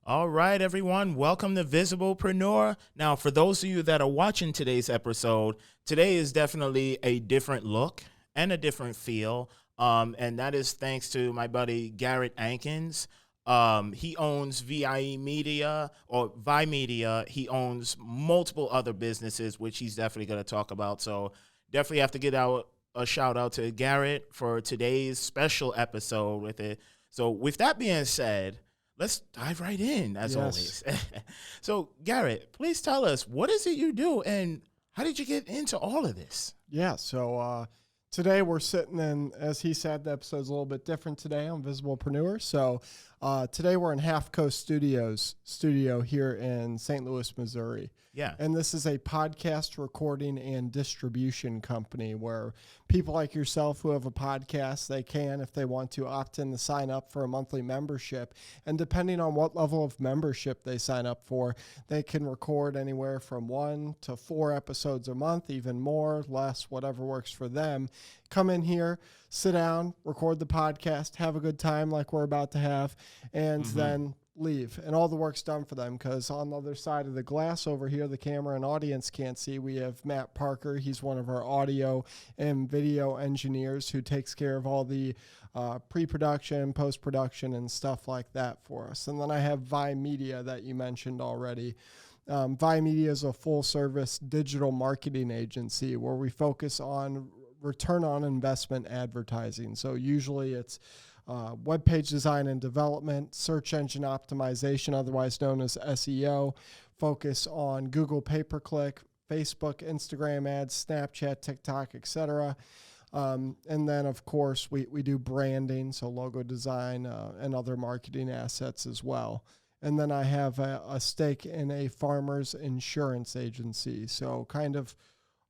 All right, everyone. Welcome to Visiblepreneur. Now, for those of you that are watching today's episode, today is definitely a different look and a different feel. And that is thanks to my buddy Garrett Atkins. He owns VIE Media or Vi Media. He owns multiple other businesses, which he's definitely going to talk about. So definitely have to get out a shout out to Garrett for today's special episode with it. So with that being said, let's dive right in, as always. So, Garrett, please tell us, what is it you do, and how did you get into all of this? Yeah, so today we're sitting in, as he said, the episode's a little bit different today on Visiblepreneur. So today we're in Half Coast studio here in St. Louis, Missouri. Yeah. And this is a podcast recording and distribution company where people like yourself who have a podcast, they can, if they want to, opt in to sign up for a monthly membership. And depending on what level of membership they sign up for, they can record anywhere from 1 to 4 episodes a month, even more, less, whatever works for them. Come in here, sit down, record the podcast, have a good time like we're about to have, and then leave. And all the work's done for them because on the other side of the glass over here, the camera and audience can't see, we have Matt Parker. He's one of our audio and video engineers who takes care of all the pre-production, post-production, and stuff like that for us. And then I have Vi Media that you mentioned already. Vi Media is a full-service digital marketing agency where we focus on return on investment advertising. So usually it's web page design and development, search engine optimization, otherwise known as SEO, focus on Google pay-per-click, Facebook, Instagram ads, Snapchat, TikTok, etc. And then, of course, we do branding, so logo design and other marketing assets as well. And then I have a stake in a farmer's insurance agency, so kind of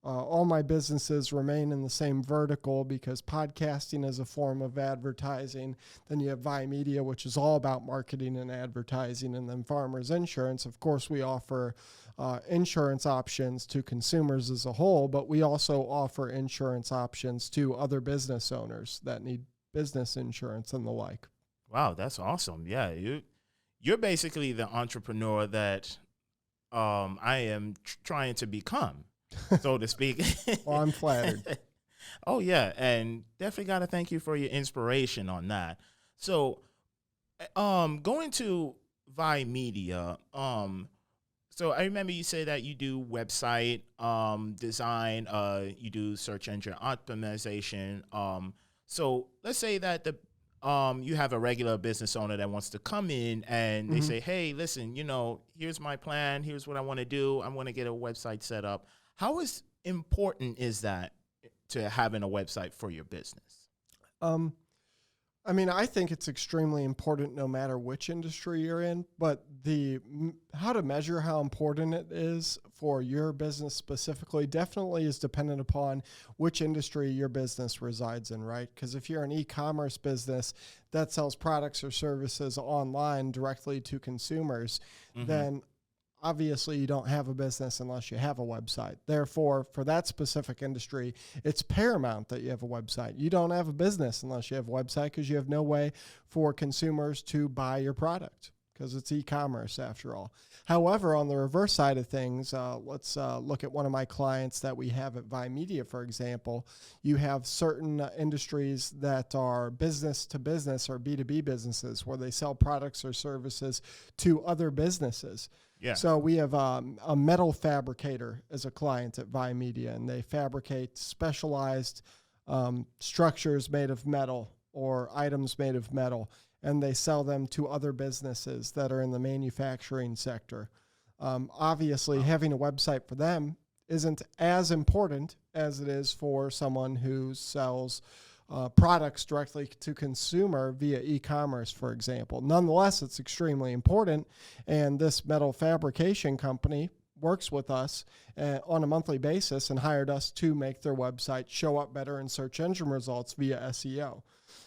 all my businesses remain in the same vertical because podcasting is a form of advertising. Then you have Vi Media, which is all about marketing and advertising. And then Farmers Insurance, of course, we offer insurance options to consumers as a whole, but we also offer insurance options to other business owners that need business insurance and the like. Wow, that's awesome. Yeah, you're basically the entrepreneur that I am trying to become, so to speak. Well, I'm flattered. Oh, yeah. And definitely got to thank you for your inspiration on that. So going to Vi Media, so I remember you say that you do website design, you do search engine optimization. So let's say that you have a regular business owner that wants to come in and they say, hey, listen, here's my plan. Here's what I want to do. I want to get a website set up. How important is that to having a website for your business? I mean, I think it's extremely important no matter which industry you're in, but how to measure how important it is for your business specifically definitely is dependent upon which industry your business resides in, right? Because if you're an e-commerce business that sells products or services online directly to consumers, then obviously you don't have a business unless you have a website. Therefore, for that specific industry, it's paramount that you have a website. You don't have a business unless you have a website because you have no way for consumers to buy your product because it's e-commerce after all. However, on the reverse side of things, let's look at one of my clients that we have at Vi Media, for example. You have certain industries that are business to business or B2B businesses where they sell products or services to other businesses. Yeah. So we have a metal fabricator as a client at Vi Media, and they fabricate specialized structures made of metal or items made of metal, and they sell them to other businesses that are in the manufacturing sector. Obviously, having a website for them isn't as important as it is for someone who sells products directly to consumer via e-commerce, for example. Nonetheless, it's extremely important, and this metal fabrication company works with us on a monthly basis and hired us to make their website show up better in search engine results via SEO.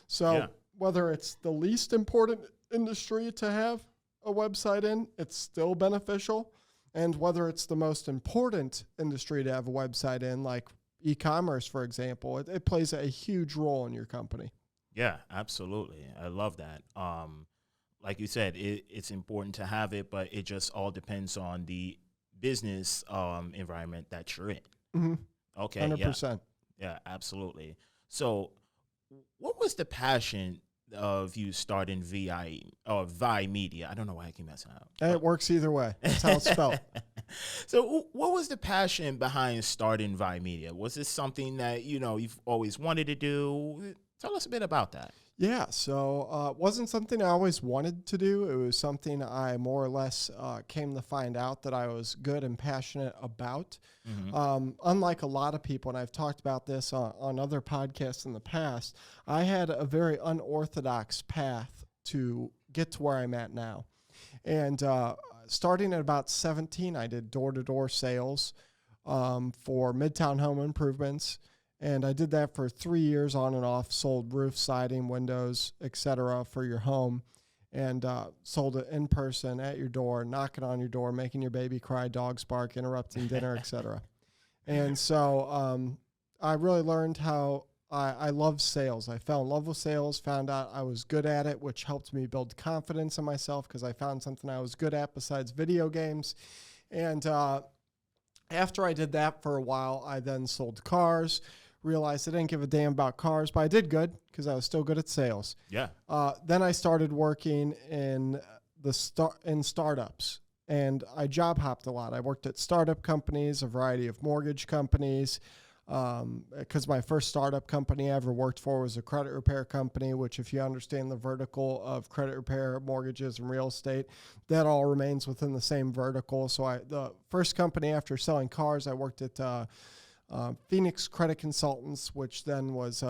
So whether it's the least important industry to have a website in, it's still beneficial. And whether it's the most important industry to have a website in, like e-commerce, for example, it plays a huge role in your company. Yeah, absolutely. I love that. like you said, it's important to have it, but it just all depends on the business environment that you're in. Mm-hmm. Okay. 100%. Yeah, absolutely. So what was the passion of you starting Vi Media? I don't know why I keep messing up. It works either way. That's how it's spelled. So what was the passion behind starting Vi Media? Was this something that, you've always wanted to do? Tell us a bit about that. Yeah, so it wasn't something I always wanted to do. It was something I more or less came to find out that I was good and passionate about. Mm-hmm. Unlike a lot of people, and I've talked about this on other podcasts in the past, I had a very unorthodox path to get to where I'm at now. And starting at about 17, I did door-to-door sales for Midtown Home Improvements. And I did that for 3 years on and off, sold roof, siding, windows, etc. for your home, and sold it in person at your door, knocking on your door, making your baby cry, dogs bark, interrupting dinner, etc. And so I really learned how I love sales. I fell in love with sales, found out I was good at it, which helped me build confidence in myself because I found something I was good at besides video games. And after I did that for a while, I then sold cars. Realized I didn't give a damn about cars, but I did good because I was still good at sales. Yeah. Then I started working in startups, and I job hopped a lot. I worked at startup companies, a variety of mortgage companies, because my first startup company I ever worked for was a credit repair company, which if you understand the vertical of credit repair, mortgages, and real estate, that all remains within the same vertical. So the first company after selling cars, I worked at Phoenix Credit Consultants, which then was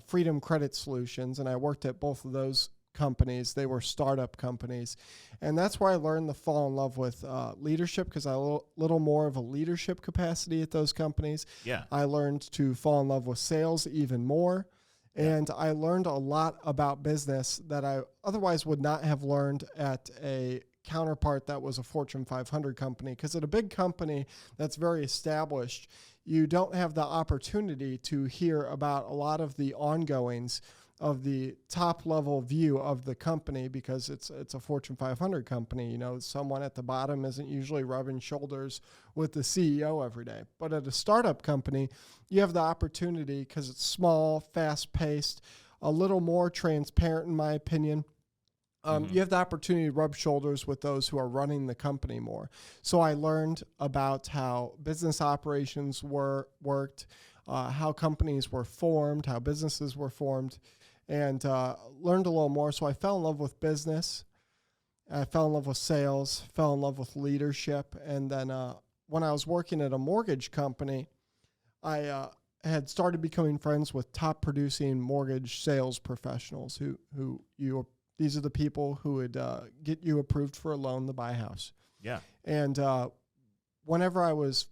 Freedom Credit Solutions, and I worked at both of those companies. They were startup companies, and that's where I learned to fall in love with leadership because I had a little more of a leadership capacity at those companies. Yeah. I learned to fall in love with sales even more, and I learned a lot about business that I otherwise would not have learned at a counterpart that was a Fortune 500 company, because at a big company that's very established, you don't have the opportunity to hear about a lot of the ongoings of the top level view of the company because it's a Fortune 500 company. Someone at the bottom isn't usually rubbing shoulders with the CEO every day. But at a startup company, you have the opportunity because it's small, fast paced, a little more transparent in my opinion. You have the opportunity to rub shoulders with those who are running the company more. So I learned about how business operations worked, how companies were formed, how businesses were formed, and learned a little more. So I fell in love with business. I fell in love with sales, fell in love with leadership. And then when I was working at a mortgage company, I had started becoming friends with top producing mortgage sales professionals these are the people who would get you approved for a loan to buy a house. Yeah. And whenever I was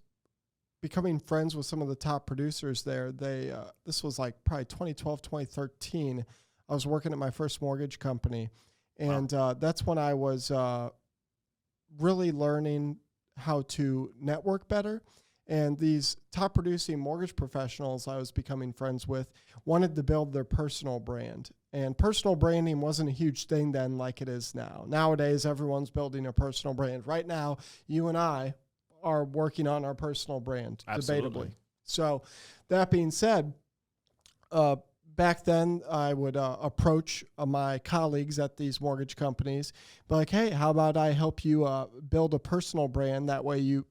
becoming friends with some of the top producers there, this was like probably 2012, 2013. I was working at my first mortgage company. And that's when I was really learning how to network better. And these top producing mortgage professionals I was becoming friends with wanted to build their personal brand. And personal branding wasn't a huge thing then like it is now. Nowadays, everyone's building a personal brand. Right now, you and I are working on our personal brand, Absolutely. debatably. So that being said, back then I would approach my colleagues at these mortgage companies, be like, hey, how about I help you build a personal brand? That way you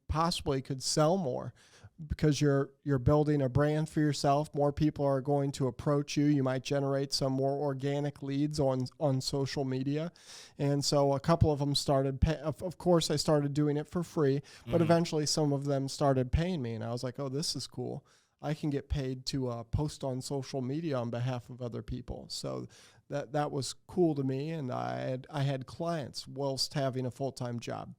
possibly could sell more because you're building a brand for yourself. More people are going to approach you. You might generate some more organic leads on social media. And so a couple of them started, of course, I started doing it for free, but eventually some of them started paying me. And I was like, oh, this is cool. I can get paid to post on social media on behalf of other people. So that was cool to me. And I had clients whilst having a full-time job.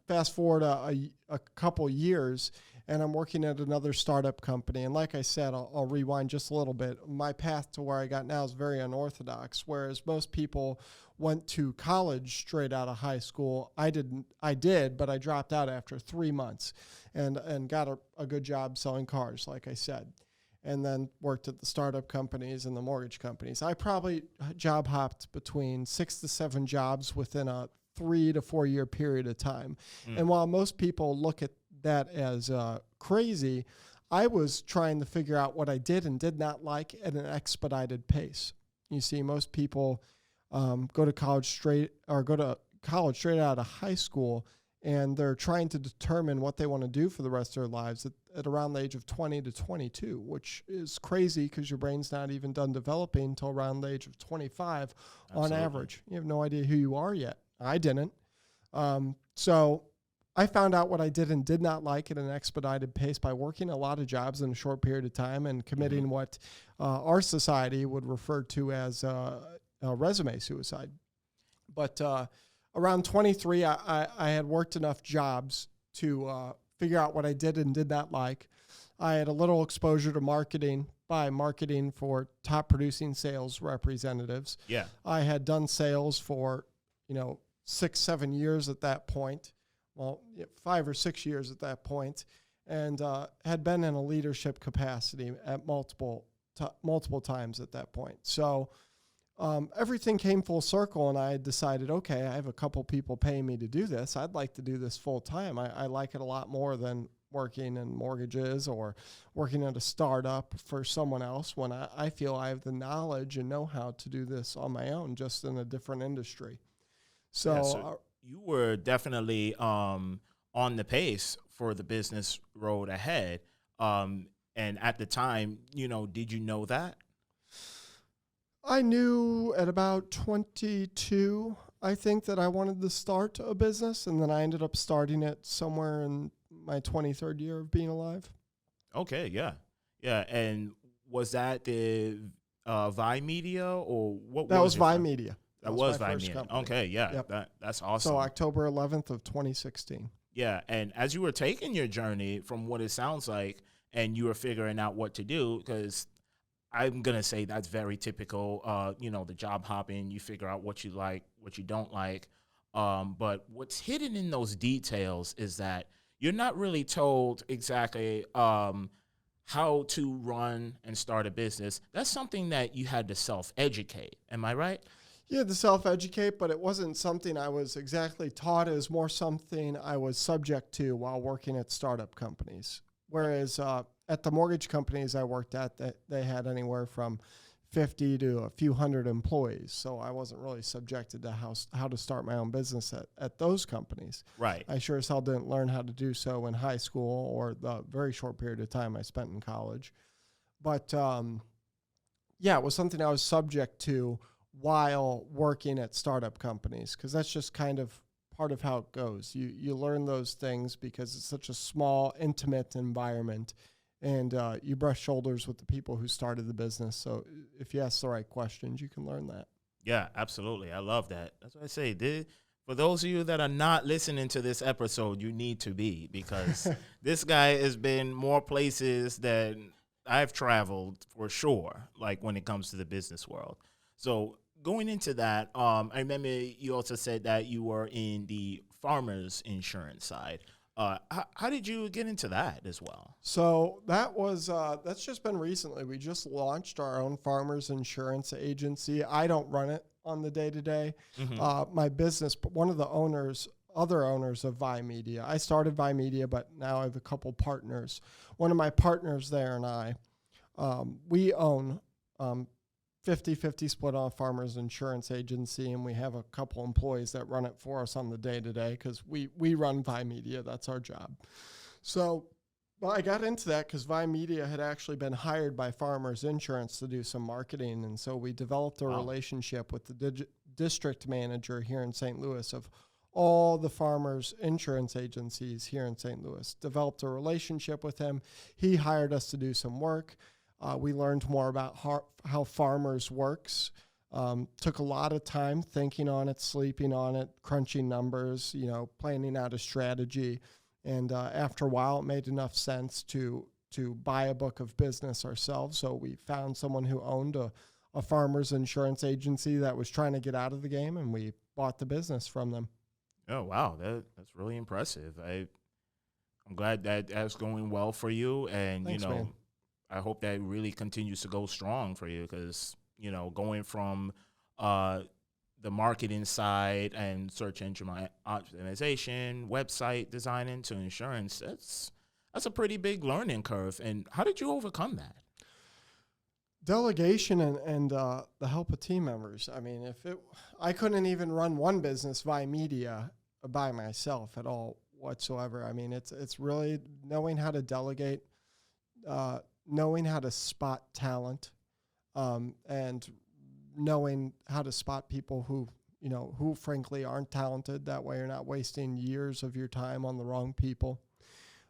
Fast forward a couple years, and I'm working at another startup company. And like I said, I'll rewind just a little bit. My path to where I got now is very unorthodox, whereas most people went to college straight out of high school. I did, but I dropped out after 3 months and got a good job selling cars, like I said. and then worked at the startup companies and the mortgage companies. I probably job hopped between 6 to 7 jobs within a 3 to 4 year period of time. And while most people look at that as crazy, I was trying to figure out what I did and did not like at an expedited pace. You see, most people go to college straight out of high school, and they're trying to determine what they want to do for the rest of their lives at around the age of 20 to 22, which is crazy because your brain's not even done developing until around the age of 25 on average. You have no idea who you are yet. I didn't. So I found out what I did and did not like at an expedited pace by working a lot of jobs in a short period of time and committing what our society would refer to as resume suicide. But around 23, I had worked enough jobs to figure out what I did and did not like. I had a little exposure to marketing by marketing for top producing sales representatives. Yeah. I had done sales for, 6-7 years at that point. Well, 5 or 6 years at that point, and had been in a leadership capacity at multiple times at that point. So everything came full circle, and I decided, okay, I have a couple people paying me to do this. I'd like to do this full time. I like it a lot more than working in mortgages or working at a startup for someone else when I feel I have the knowledge and know-how to do this on my own, just in a different industry. So you were definitely on the pace for the business road ahead. And at the time, did you know that? I knew at about 22, I think, that I wanted to start a business, and then I ended up starting it somewhere in my 23rd year of being alive. Okay, yeah. Yeah, and was that the Vimedia or what? That was Vimedia. That was Vimedia. Okay, yeah, Yep. That's awesome. So October 11th of 2016. Yeah, and as you were taking your journey, from what it sounds like, and you were figuring out what to do, because I'm going to say that's very typical, the job hopping, you figure out what you like, what you don't like. But what's hidden in those details is that you're not really told exactly how to run and start a business. That's something that you had to self-educate. Am I right? Yeah, to self-educate, but it wasn't something I was exactly taught. It was more something I was subject to while working at startup companies. Whereas at the mortgage companies I worked at, they had anywhere from 50 to a few hundred employees. So I wasn't really subjected to how to start my own business at those companies. Right. I sure as hell didn't learn how to do so in high school or the very short period of time I spent in college. But it was something I was subject to while working at startup companies, because that's just kind of part of how it goes. You learn those things because it's such a small, intimate environment, and you brush shoulders with the people who started the business. So if you ask the right questions, you can learn that. Yeah, absolutely. I love that. That's what I say. For those of you that are not listening to this episode, you need to be, because this guy has been more places than I've traveled for sure, like when it comes to the business world. So going into that, I remember you also said that you were in the farmers insurance side. How did you get into that as well? So that's just been recently. We just launched our own farmers insurance agency. I don't run it on the day-to-day. My business, one of the other owners of Vimedia. I started Vimedia, but now I have a couple partners. One of my partners there and I, we own 50-50 split on farmers insurance agency, and we have a couple employees that run it for us on the day-to-day because we run Vimedia. That's our job. So I got into that because Vimedia had actually been hired by Farmers Insurance to do some marketing, and so we developed a relationship with the district manager here in St. Louis of all the farmers insurance agencies here in St. Louis. Developed a relationship with him. He hired us to do some work. We learned more about how farmers works. Took a lot of time thinking on it, sleeping on it, crunching numbers, planning out a strategy. And after a while, it made enough sense to buy a book of business ourselves. So we found someone who owned a farmers insurance agency that was trying to get out of the game, and we bought the business from them. Oh, wow. That's really impressive. I'm glad that that's going well for you. And, Thanks, man. I hope that really continues to go strong for you because, going from the marketing side and search engine optimization, website designing to insurance, that's a pretty big learning curve. And how did you overcome that? Delegation and the help of team members. I mean, I couldn't even run one business via media by myself at all whatsoever. I mean, it's really knowing how to delegate, knowing how to spot talent, and knowing how to spot people who frankly aren't talented. That way you're not wasting years of your time on the wrong people.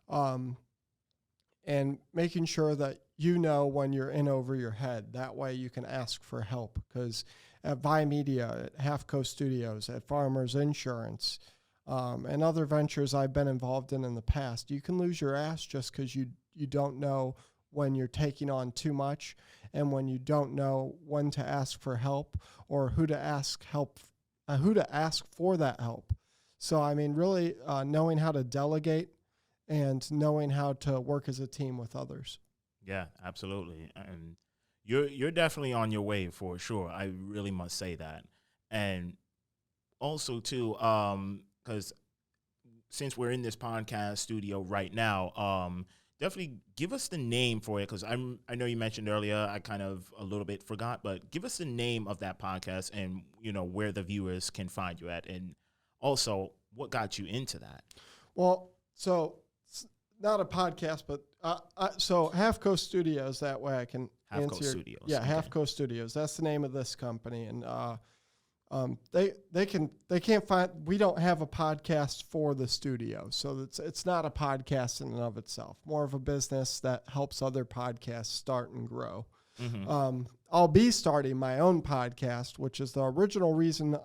And making sure that when you're in over your head. That way you can ask for help, because at Vimedia, at Half Coast Studios, at Farmers Insurance, and other ventures I've been involved in the past, you can lose your ass just because you don't know when you're taking on too much, and when you don't know when to ask for help or who to ask for that help. So, I mean, really knowing how to delegate and knowing how to work as a team with others. Yeah, absolutely. And you're definitely on your way for sure. I really must say that. And also too, because since we're in this podcast studio right now, definitely give us the name for it, because I know you mentioned earlier, I kind of a little bit forgot, but give us the name of that podcast and where the viewers can find you at, and also what got you into that. Well, so not a podcast, but so Half Coast Studios. That way I can Half Coast Studios. Yeah, okay. Half Coast Studios. That's the name of this company, and they can't find. We don't have a podcast for the studio, so it's not a podcast in and of itself. More of a business that helps other podcasts start and grow. Mm-hmm. I'll be starting my own podcast, which is the original reason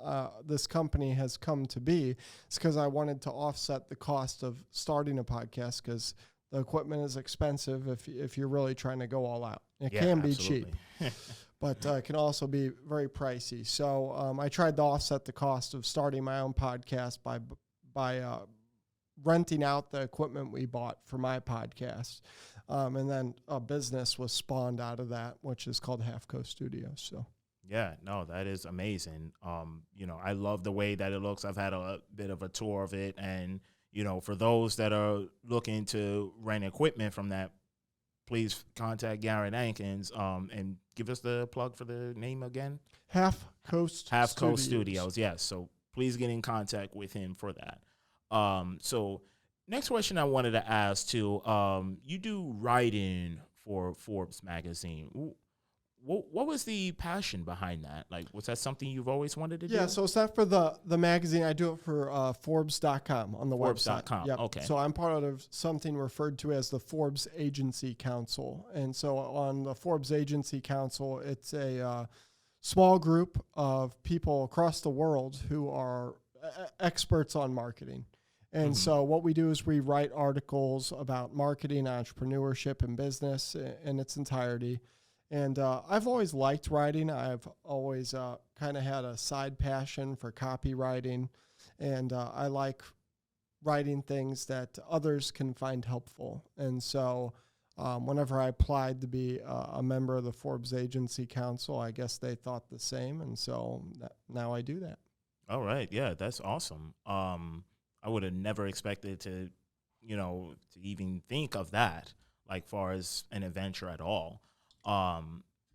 this company has come to be. It's because I wanted to offset the cost of starting a podcast, because the equipment is expensive if you're really trying to go all out. It can be cheap, but it can also be very pricey. So I tried to offset the cost of starting my own podcast by renting out the equipment we bought for my podcast. And then a business was spawned out of that, which is called Half Coast Studios. So, yeah, no, that is amazing. I love the way that it looks. I've had a bit of a tour of it, and for those that are looking to rent equipment from that, please contact Garrett Atkins. And give us the plug for the name again. Half Coast Studios. Yes. So please get in contact with him for that. So. Next question I wanted to ask too, you do writing for Forbes magazine. What was the passion behind that? Like, was that something you've always wanted to do? Yeah, so it's not for the magazine. I do it for Forbes.com on the website. Forbes.com, yep. Okay. So I'm part of something referred to as the Forbes Agency Council. And so on the Forbes Agency Council, it's a small group of people across the world who are experts on marketing. And so what we do is we write articles about marketing, entrepreneurship, and business in its entirety. And I've always liked writing. I've always kind of had a side passion for copywriting. And I like writing things that others can find helpful. And so whenever I applied to be a member of the Forbes Agency Council, I guess they thought the same. And so now I do that. All right. Yeah, that's awesome. I would have never expected to even think of that, like far as an adventure at all.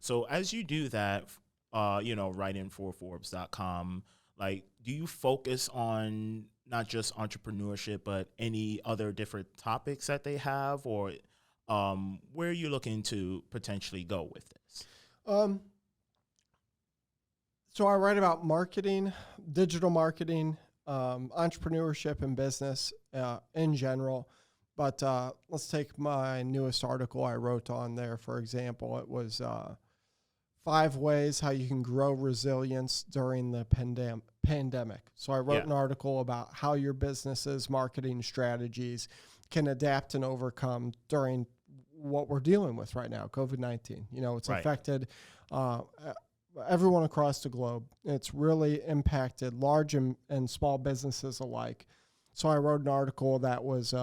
So as you do that, writing for Forbes.com, like, do you focus on not just entrepreneurship, but any other different topics that they have, or where are you looking to potentially go with this? So I write about marketing, digital marketing, entrepreneurship and business in general. But let's take my newest article I wrote on there, for example. It was 5 ways how you can grow resilience during the pandemic. So I wrote an article about how your business's marketing strategies can adapt and overcome during what we're dealing with right now, COVID-19. It's affected everyone across the globe. It's really impacted large and small businesses alike. So I wrote an article that was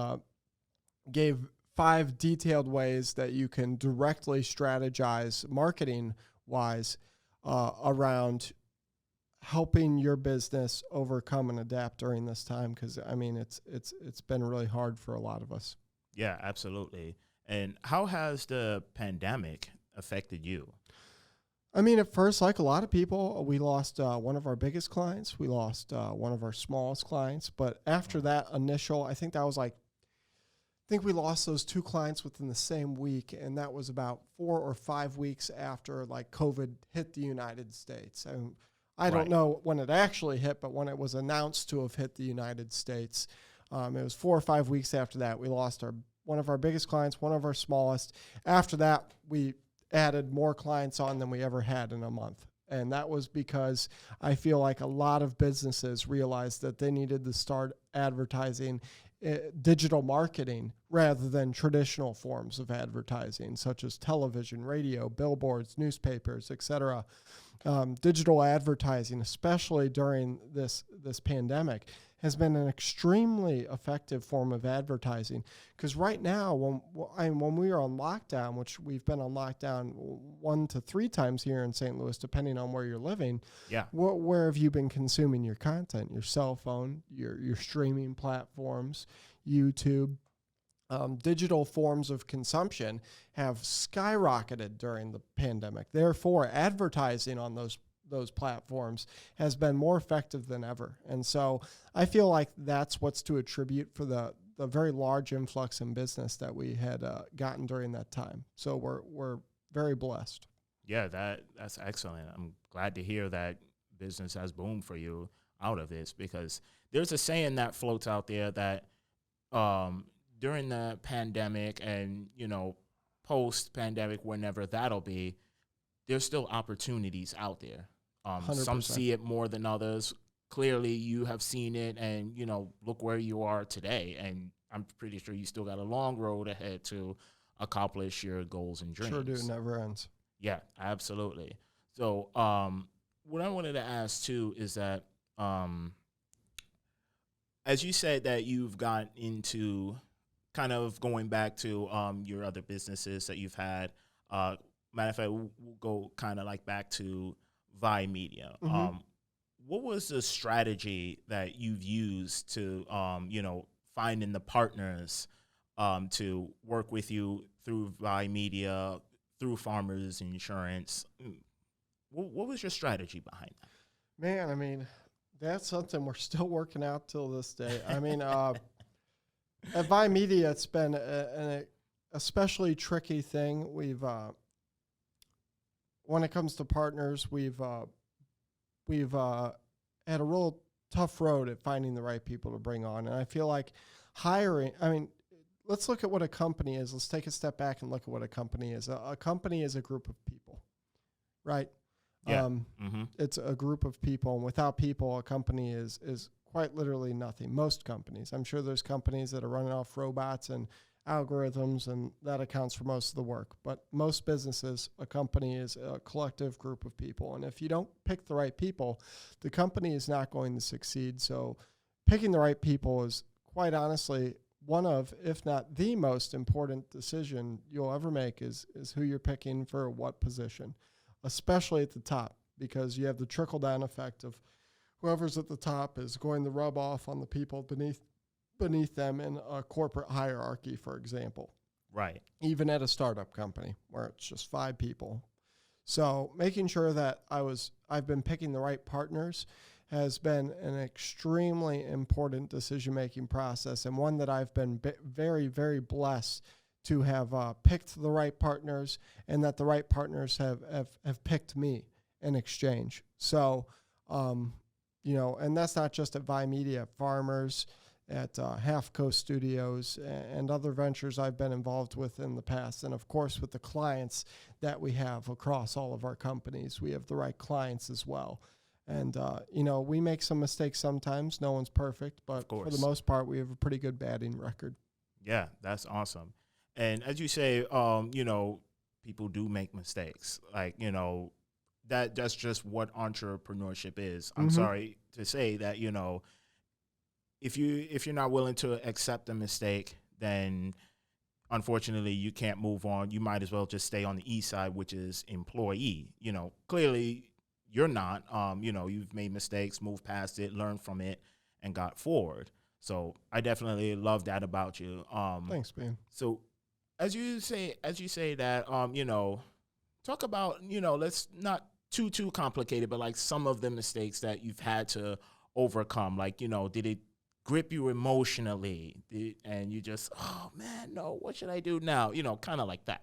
gave 5 detailed ways that you can directly strategize marketing wise around helping your business overcome and adapt during this time. Cause I mean, it's been really hard for a lot of us. Yeah, absolutely. And how has the pandemic affected you? I mean, at first, like a lot of people, we lost one of our biggest clients. We lost one of our smallest clients. But after that initial, I think we lost those 2 clients within the same week. And that was about 4 or 5 weeks after like COVID hit the United States. And I don't know when it actually hit, but when it was announced to have hit the United States, it was 4 or 5 weeks after that. We lost one of our biggest clients, one of our smallest. After that, we added more clients on than we ever had in a month. And that was because I feel like a lot of businesses realized that they needed to start advertising digital marketing rather than traditional forms of advertising, such as television, radio, billboards, newspapers, etc. Digital advertising, especially during this pandemic, has been an extremely effective form of advertising. Because right now, when we are on lockdown, which we've been on lockdown 1 to 3 times here in St. Louis, depending on where you're living, where have you been consuming your content? Your cell phone, your streaming platforms, YouTube. Digital forms of consumption have skyrocketed during the pandemic. Therefore, advertising on those platforms has been more effective than ever. And so I feel like that's what's to attribute for the very large influx in business that we had gotten during that time. So we're very blessed. Yeah, that's excellent. I'm glad to hear that business has boomed for you out of this, because there's a saying that floats out there that during the pandemic and, post-pandemic, whenever that'll be, there's still opportunities out there. 100%. Some see it more than others. Clearly, you have seen it, and, look where you are today. And I'm pretty sure you still got a long road ahead to accomplish your goals and dreams. Sure do. Never ends. Yeah, absolutely. So what I wanted to ask, too, is that as you said that you've got into kind of going back to your other businesses that you've had, matter of fact, we'll go kind of like back to Vi Media. Mm-hmm. What was the strategy that you've used to, finding the partners to work with you through Vi Media, through Farmers Insurance? What was your strategy behind that? Man, I mean, that's something we're still working out till this day. I mean, at Vi Media, it's been an especially tricky thing. We've when it comes to partners, we've had a real tough road at finding the right people to bring on. And I feel like hiring, I mean, let's look at what a company is. Let's take a step back and look at what a company is. A company is a group of people, right? Yeah. It's a group of people, and without people, a company is quite literally nothing. Most companies. I'm sure there's companies that are running off robots and algorithms, and that accounts for most of the work. But most businesses, a company is a collective group of people. And if you don't pick the right people, the company is not going to succeed. So picking the right people is quite honestly one of, if not the most important decision you'll ever make is who you're picking for what position, especially at the top, because you have the trickle-down effect of whoever's at the top is going to rub off on the people beneath them in a corporate hierarchy, for example. Right. Even at a startup company where it's just 5 people. So making sure that I've been picking the right partners has been an extremely important decision-making process, and one that I've been very, very blessed to have picked the right partners, and that the right partners have picked me in exchange. So, and that's not just at Vi Media, Farmers, at Half Coast Studios, and other ventures I've been involved with in the past. And of course, with the clients that we have across all of our companies, we have the right clients as well. And, we make some mistakes sometimes. No one's perfect, but for the most part, we have a pretty good batting record. Yeah, that's awesome. And as you say, people do make mistakes. Like, that's just what entrepreneurship is. I'm sorry to say that, if you're not willing to accept a mistake, then unfortunately you can't move on. You might as well just stay on the east side, which is employee. Clearly you're not. You've made mistakes, moved past it, learned from it, and got forward. So I definitely love that about you. Thanks, man. So as you say that, talk about, let's not too complicated, but like some of the mistakes that you've had to overcome. Like, did it grip you emotionally? And you just, oh man, no, what should I do now? Kind of like that.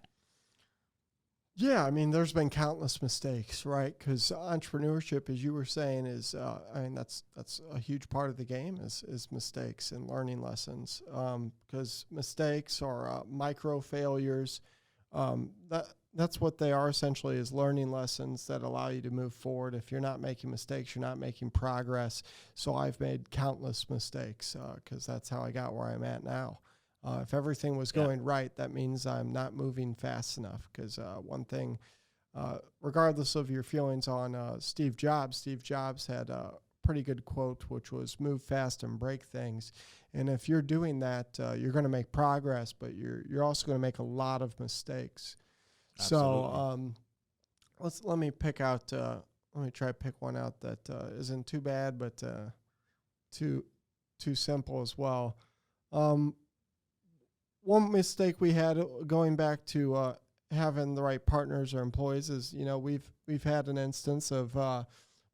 Yeah, I mean, there's been countless mistakes, right? Because entrepreneurship, as you were saying, is that's a huge part of the game is mistakes and learning lessons. Because mistakes or micro failures, that's what they are essentially, is learning lessons that allow you to move forward. If you're not making mistakes, you're not making progress. So I've made countless mistakes because that's how I got where I'm at now. If everything was going right, that means I'm not moving fast enough. Because one thing, regardless of your feelings on Steve Jobs had a pretty good quote, which was "Move fast and break things." And if you're doing that, you're going to make progress, but you're also going to make a lot of mistakes. Absolutely. So let me try to pick one out that isn't too bad, but too simple as well. One mistake we had going back to having the right partners or employees is, we've had an instance of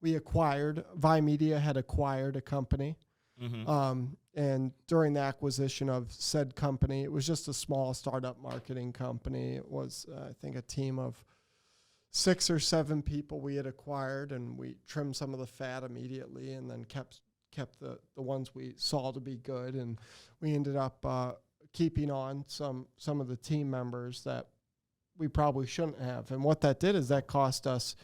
Vimedia had acquired a company. Mm-hmm. And during the acquisition of said company, it was just a small startup marketing company. It was, I think, a team of 6 or 7 people we had acquired, and we trimmed some of the fat immediately and then kept the ones we saw to be good. And we ended up keeping on some of the team members that we probably shouldn't have. And what that did is that cost us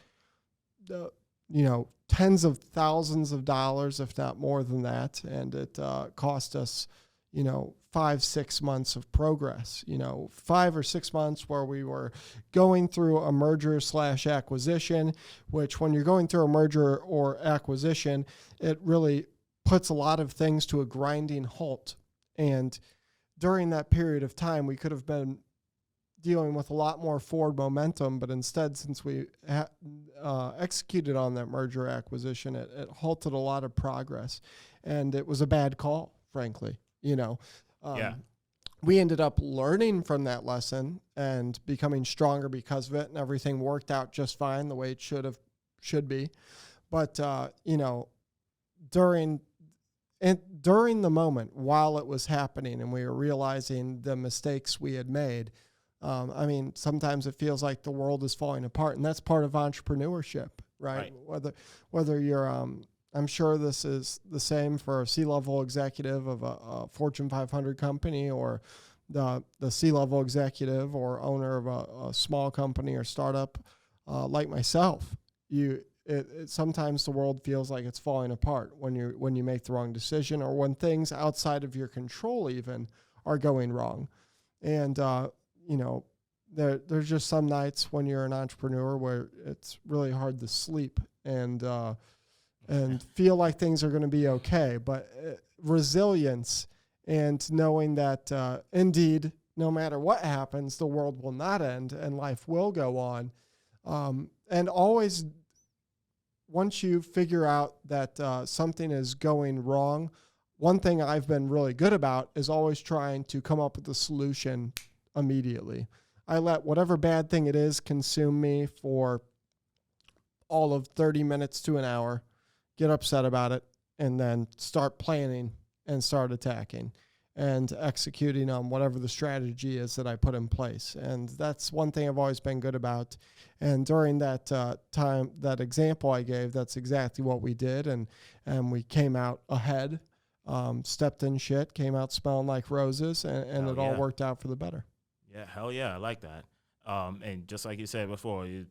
tens of thousands of dollars, if not more than that. And it cost us, 5-6 months of progress, 5 or 6 months where we were going through a merger/acquisition, which when you're going through a merger or acquisition, it really puts a lot of things to a grinding halt. And during that period of time, we could have been dealing with a lot more forward momentum, but instead, since we executed on that merger acquisition, it halted a lot of progress, and it was a bad call, frankly. We ended up learning from that lesson and becoming stronger because of it, and everything worked out just fine the way it should be. But during the moment while it was happening and we were realizing the mistakes we had made, sometimes it feels like the world is falling apart, and that's part of entrepreneurship, right? Whether you're, I'm sure this is the same for a C-level executive of a Fortune 500 company, or the C-level executive or owner of a small company or startup like myself. Sometimes the world feels like it's falling apart when you make the wrong decision, or when things outside of your control even are going wrong. And there's just some nights when you're an entrepreneur where it's really hard to sleep and feel like things are going to be okay. But resilience and knowing that indeed, no matter what happens, the world will not end and life will go on. And always, once you figure out that something is going wrong, one thing I've been really good about is always trying to come up with a solution immediately. I let whatever bad thing it is consume me for all of 30 minutes to an hour, get upset about it, and then start planning and start attacking and executing on whatever the strategy is that I put in place. And that's one thing I've always been good about. And during that time, that example I gave, that's exactly what we did. And we came out ahead, stepped in shit, came out smelling like roses, and it all worked out for the better. Yeah, hell yeah, I like that. And just like you said before, you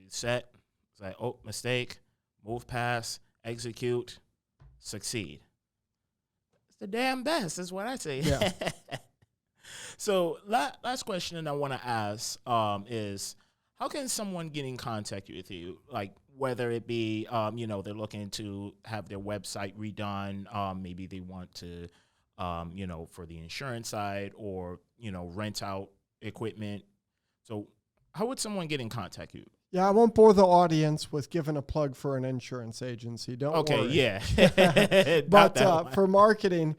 set, it's like, oh, mistake, move past, execute, succeed. It's the damn best, is what I say. Yeah. So last question I want to ask is, how can someone get in contact with you? Like, whether it be, they're looking to have their website redone, maybe they want to for the insurance side or, rent out equipment. So how would someone get in contact with you? Yeah, I won't bore the audience with giving a plug for an insurance agency. Don't Okay, worry. yeah. But for marketing,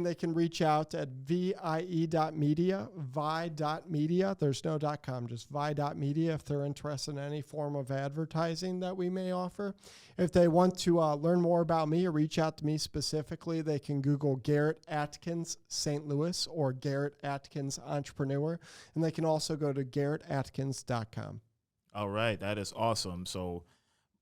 they can reach out at vie.media, vi.media. There's no .com, just vi.media if they're interested in any form of advertising that we may offer. If they want to learn more about me or reach out to me specifically, they can Google Garrett Atkins St. Louis or Garrett Atkins Entrepreneur, and they can also go to garrettatkins.com. All right, that is awesome. So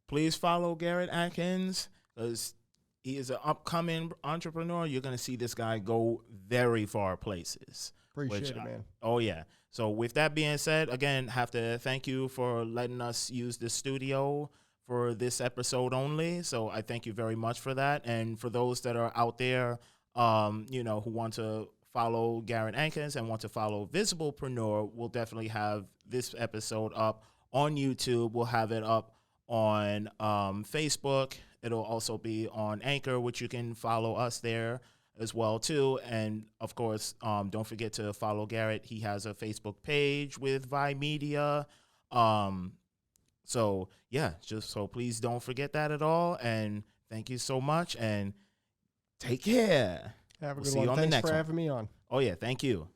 please follow Garrett Atkins because he is an upcoming entrepreneur. You're going to see this guy go very far places. Appreciate it, man. Oh, yeah. So with that being said, again, have to thank you for letting us use the studio for this episode only. So I thank you very much for that. And for those that are out there, who want to follow Garrett Atkins and want to follow Visiblepreneur, we'll definitely have this episode up on YouTube. We'll have it up on Facebook. It'll also be on Anchor, which you can follow us there as well too. And of course, don't forget to follow Garrett. He has a Facebook page with Vi Media. So please don't forget that at all. And thank you so much and take care. Have a We'll good see you one. on the Thanks next for one. having me on. Oh yeah, thank you.